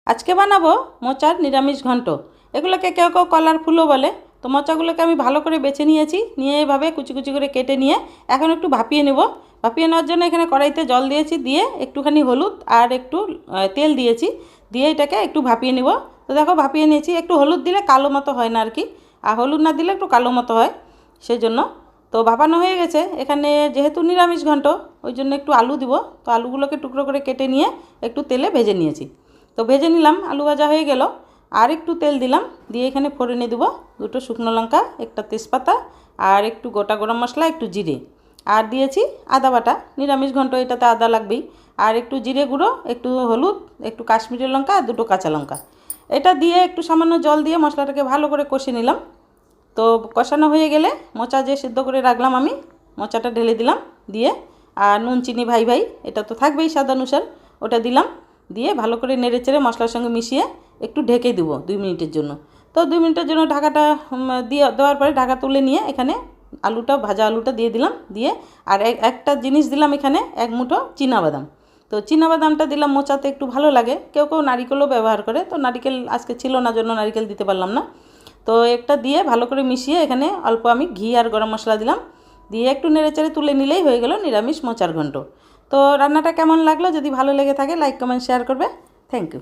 আজকে বানাবো মোচার নিরামিষ ঘন্ট। এগুলোকে কেউ কেউ কলার ফুলও বলে। তো মোচাগুলোকে আমি ভালো করে বেছে নিয়েছি, নিয়ে এভাবে কুচি কুচি করে কেটে নিয়ে এখন একটু ভাপিয়ে নেব। ভাপিয়ে নেওয়ার জন্য এখানে কড়াইতে জল দিয়েছি, দিয়ে একটুখানি হলুদ আর একটু তেল দিয়েছি, দিয়ে এটাকে একটু ভাপিয়ে নেব। তো দেখো ভাপিয়ে নিয়েছি। একটু হলুদ দিলে কালো মতো হয় না আর কি, আর হলুদ না দিলে একটু কালো মতো হয়, সেই জন্য। তো ভাপানো হয়ে গেছে। এখানে যেহেতু নিরামিষ ঘন্ট, ওই জন্য একটু আলু দিব। তো আলুগুলোকে টুকরো করে কেটে নিয়ে একটু তেলে ভেজে নিয়েছি। তো ভেজে নিলাম, আলু ভাজা হয়ে গেল। আর একটু তেল দিলাম, দিয়ে এখানে ফোড়নে দেবো দুটো শুকনো লঙ্কা, একটা তেজপাতা, আর একটু গোটা গরম মশলা, একটু জিরে, আর দিয়েছি আদা বাটা। নিরামিষ ঘন্ট, এটাতে আদা লাগবেই। আর একটু জিরে গুঁড়ো, একটু হলুদ, একটু কাশ্মীরি লঙ্কা, আর দুটো কাঁচা লঙ্কা। এটা দিয়ে একটু সামান্য জল দিয়ে মশলাটাকে ভালো করে কষে নিলাম। তো কষানো হয়ে গেলে মোচা যে সিদ্ধ করে রাখলাম আমি, মোচাটা ঢেলে দিলাম। দিয়ে আর নুন চিনি ভাই ভাই এটা তো থাকবেই স্বাদ অনুসার, ওটা দিলাম। দিয়ে ভালো করে নেড়ে চেড়ে মশলার সঙ্গে মিশিয়ে একটু ঢেকে দেবো 2 মিনিটের জন্য। তো 2 মিনিটের জন্য ঢাকাটা দেওয়ার পরে ঢাকা তুলে নিয়ে এখানে ভাজা আলুটা দিয়ে দিলাম। দিয়ে আর একটা জিনিস দিলাম এখানে, 1 মুঠো চীনাবাদাম। তো চীনাবাদামটা দিলাম মোচাতে, একটু ভালো লাগে। কেউ কেউ নারিকেলও ব্যবহার করে, তো নারিকেল আজকে ছিল না জন্য নারিকেল দিতে পারলাম না। তো একটা দিয়ে ভালো করে মিশিয়ে এখানে অল্প আমি ঘি আর গরম মশলা দিলাম, দিয়ে একটু নেড়েচেড়ে তুলে নিলেই হয়ে গেল নিরামিষ মোচার ঘন্ট। তো রান্নাটা কেমন লাগলো? যদি ভালো লেগে থাকে লাইক কমেন্ট শেয়ার করবে। Thank you.